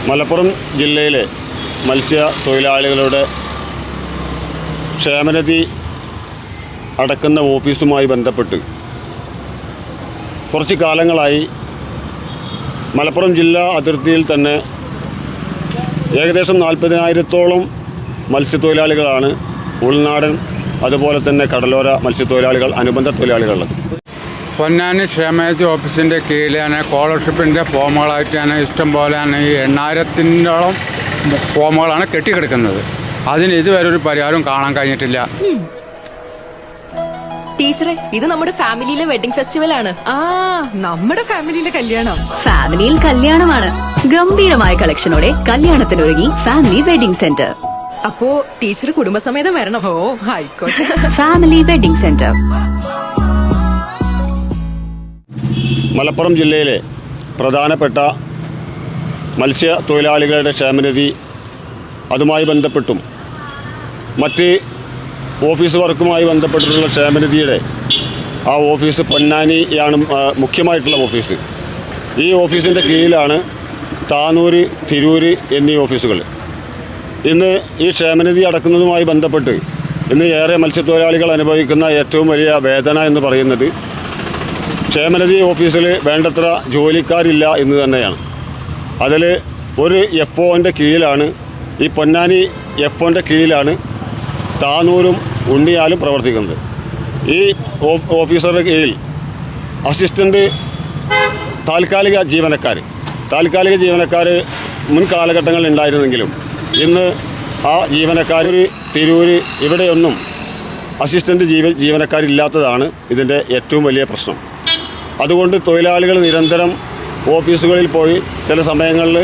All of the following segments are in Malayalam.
മലപ്പുറം ജില്ലയിലെ മത്സ്യത്തൊഴിലാളികളുടെ ക്ഷേമനിധി അടക്കുന്ന ഓഫീസുമായി ബന്ധപ്പെട്ട് കുറച്ച് കാലങ്ങളായി മലപ്പുറം ജില്ലാ അതിർത്തിയിൽ തന്നെ ഏകദേശം 40,000-ഓളം മത്സ്യത്തൊഴിലാളികളാണ് ഉൾനാടൻ അതുപോലെ തന്നെ കടലോര മത്സ്യത്തൊഴിലാളികൾ, അനുബന്ധ തൊഴിലാളികളുള്ളത്. പൊന്നാനി ക്ഷേമനിധി ഓഫീസിൻ്റെ കീഴിലാണ് സ്കോളർഷിപ്പിൻ്റെ ഫോമുകളായിട്ടാണ് ഇഷ്ടം പോലെയാണ് ഈ 8,000-ഓളം ഫോമുകളാണ് കെട്ടിക്കിടക്കുന്നത്. അതിന് ഇതുവരെ ഒരു പരിഹാരവും കാണാൻ കഴിഞ്ഞിട്ടില്ല. ടീച്ചറെ, ഇത് നമ്മുടെ ഫാമിലിയിലെ വെഡിങ് ഫെസ്റ്റിവൽ ആണ്. നമ്മുടെ ഫാമിലിയിലെ കല്യാണം. ഫാമിലിയിൽ കല്യാണമാണ്. ഗംഭീരമായ കളക്ഷനോടെ കല്യാണത്തിനൊരുങ്ങി ഫാമിലി വെഡിംഗ് സെന്റർ. അപ്പോ ടീച്ചർ കുടുംബസമേതം വരണം. ഓ, ആയിക്കോട്ടെ. Family wedding centre. മലപ്പുറം ജില്ലയിലെ പ്രധാനപ്പെട്ട മത്സ്യത്തൊഴിലാളികളുടെ ക്ഷേമനിധി അതുമായി ബന്ധപ്പെട്ടും മറ്റ് ഓഫീസ് വർക്കുമായി ബന്ധപ്പെട്ടിട്ടുള്ള ക്ഷേമനിധിയുടെ ആ ഓഫീസ് പൊന്നാനിയാണ് മുഖ്യമായിട്ടുള്ള ഓഫീസ്. ഈ ഓഫീസിൻ്റെ കീഴിലാണ് താനൂര്, തിരൂര് എന്നീ ഓഫീസുകൾ. ഇന്ന് ഈ ക്ഷേമനിധി അടക്കുന്നതുമായി ബന്ധപ്പെട്ട് ഇന്ന് ഏറെ മത്സ്യത്തൊഴിലാളികൾ അനുഭവിക്കുന്ന ഏറ്റവും വലിയ വേദന എന്ന് പറയുന്നത് ക്ഷേമനിധി ഓഫീസിൽ വേണ്ടത്ര ജോലിക്കാരില്ല എന്ന് തന്നെയാണ്. അതിൽ ഒരു FOൻ്റെ കീഴിലാണ്, ഈ പൊന്നാനി FOൻ്റെ കീഴിലാണ് താനൂരും ഉണ്ണിയാലും പ്രവർത്തിക്കുന്നത്. ഈ ഓഫീസറുടെ കീഴിൽ അസിസ്റ്റൻ്റ് താൽക്കാലിക ജീവനക്കാർ മുൻ കാലഘട്ടങ്ങളിൽ ഉണ്ടായിരുന്നെങ്കിലും ഇന്ന് ആ ജീവനക്കാർ തിരൂര് ഇവിടെയൊന്നും അസിസ്റ്റൻ്റ് ജീവനക്കാരില്ലാത്തതാണ് ഇതിൻ്റെ ഏറ്റവും വലിയ പ്രശ്നം. അതുകൊണ്ട് തൊഴിലാളികൾ നിരന്തരം ഓഫീസുകളിൽ പോയി ചില സമയങ്ങളിൽ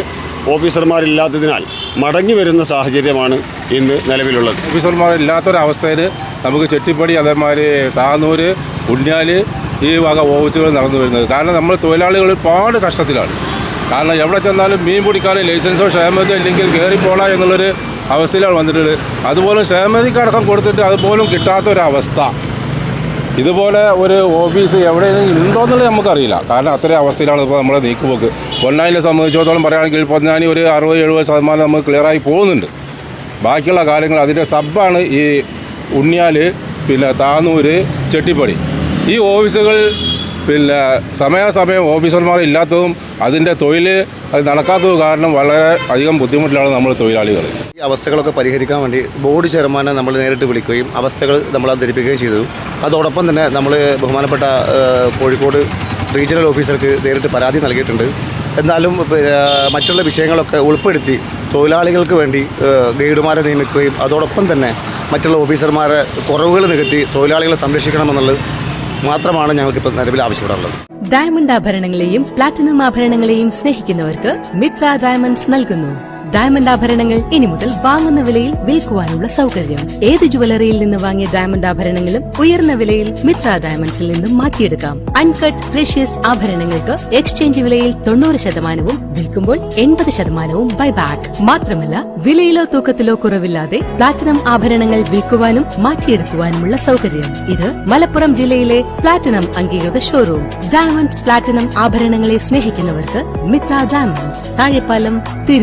ഓഫീസർമാരില്ലാത്തതിനാൽ മടങ്ങി വരുന്ന സാഹചര്യമാണ് ഇന്ന് നിലവിലുള്ളത്. ഓഫീസർമാരില്ലാത്തൊരവസ്ഥയിൽ നമുക്ക് ചെട്ടിപ്പടി, അതേമാതിരി താനൂര്, ഉണ്ണിയാൽ ഈ വക ഓഫീസുകൾ നടന്നു വരുന്നത്. കാരണം നമ്മൾ തൊഴിലാളികൾ ഒരുപാട് കഷ്ടത്തിലാണ്. കാരണം എവിടെ ചെന്നാലും മീൻ പിടിക്കാനും ലൈസൻസോ ക്ഷേമനിധിയോ ഇല്ലെങ്കിൽ കയറിപ്പോളാം എന്നുള്ളൊരു അവസ്ഥയിലാണ് വന്നിട്ടുള്ളത്. അതുപോലെ ക്ഷേമനിധിക്കടക്കം കൊടുത്തിട്ട് അതുപോലും കിട്ടാത്തൊരവസ്ഥ. ഇതുപോലെ ഒരു ഓഫീസ് എവിടെയെങ്കിലും ഉണ്ടോയെന്നുള്ളത് നമുക്കറിയില്ല. കാരണം അത്രയും അവസ്ഥയിലാണ് ഇപ്പോൾ നമ്മുടെ നീക്കുപോക്ക്. പൊന്നാനിയെ സംബന്ധിച്ചിടത്തോളം പറയുകയാണെങ്കിൽ പൊന്നാനി ഒരു 60-70% നമുക്ക് ക്ലിയറായി പോകുന്നുണ്ട്. ബാക്കിയുള്ള കാര്യങ്ങൾ അതിൻ്റെ സബ്ബാണ് ഈ ഉണ്ണിയാൽ, പിന്നെ താനൂര്, ചെട്ടിപ്പടി. ഈ ഓഫീസുകൾ പിന്നെ സമയാസമയം ഓഫീസർമാർ ഇല്ലാത്തതും അതിൻ്റെ തൊഴിൽ അത് നടക്കാത്തത് കാരണം വളരെ അധികം ബുദ്ധിമുട്ടിലാണ് നമ്മൾ തൊഴിലാളികൾ. ഈ അവസ്ഥകളൊക്കെ പരിഹരിക്കാൻ വേണ്ടി ബോർഡ് ചെയർമാനെ നമ്മൾ നേരിട്ട് വിളിക്കുകയും അവസ്ഥകൾ നമ്മൾ അവതരിപ്പിക്കുകയും ചെയ്തു. അതോടൊപ്പം തന്നെ നമ്മൾ ബഹുമാനപ്പെട്ട കോഴിക്കോട് റീജിയണൽ ഓഫീസർക്ക് നേരിട്ട് പരാതി നൽകിയിട്ടുണ്ട്. എന്നാലും മറ്റുള്ള വിഷയങ്ങളൊക്കെ ഉൾപ്പെടുത്തി തൊഴിലാളികൾക്ക് വേണ്ടി ഗൈഡുമാരെ നിയമിക്കുകയും അതോടൊപ്പം തന്നെ മറ്റുള്ള ഓഫീസർമാരെ കുറവുകൾ നികത്തി തൊഴിലാളികളെ സംരക്ഷിക്കണമെന്നുള്ളത് മാത്രമാണ് ഞങ്ങൾക്കിപ്പോൾ നിലവിൽ ആവശ്യപ്പെടാറുള്ളത്. ഡയമണ്ട് ആഭരണങ്ങളെയും പ്ലാറ്റിനം ആഭരണങ്ങളെയും സ്നേഹിക്കുന്നവർക്ക് മിത്ര ഡയമണ്ട്സ് നൽകുന്നു ഡയമണ്ട് ആഭരണങ്ങൾ ഇനി മുതൽ വാങ്ങുന്ന വിലയിൽ വിൽക്കുവാനുള്ള സൗകര്യം. ഏത് ജുവലറിയിൽ നിന്ന് വാങ്ങിയ ഡയമണ്ട് ആഭരണങ്ങളും ഉയർന്ന വിലയിൽ മിത്ര ഡയമണ്ട്സിൽ നിന്നും മാറ്റിയെടുക്കാം. അൺകട്ട് പ്രഷ്യസ് ആഭരണങ്ങൾക്ക് എക്സ്ചേഞ്ച് വിലയിൽ 90%, വിൽക്കുമ്പോൾ 80% ബൈബാക്ക്. മാത്രമല്ല വിലയിലോ തൂക്കത്തിലോ കുറവില്ലാതെ പ്ലാറ്റിനം ആഭരണങ്ങൾ വിൽക്കുവാനും മാറ്റിയെടുക്കുവാനുമുള്ള സൗകര്യം. ഇത് മലപ്പുറം ജില്ലയിലെ പ്ലാറ്റിനം അംഗീകൃത ഷോറൂം. ഡയമണ്ട് പ്ലാറ്റിനം ആഭരണങ്ങളെ സ്നേഹിക്കുന്നവർക്ക് മിത്ര ഡയമണ്ട്സ്, താഴെപ്പാലം, തിരൂർ.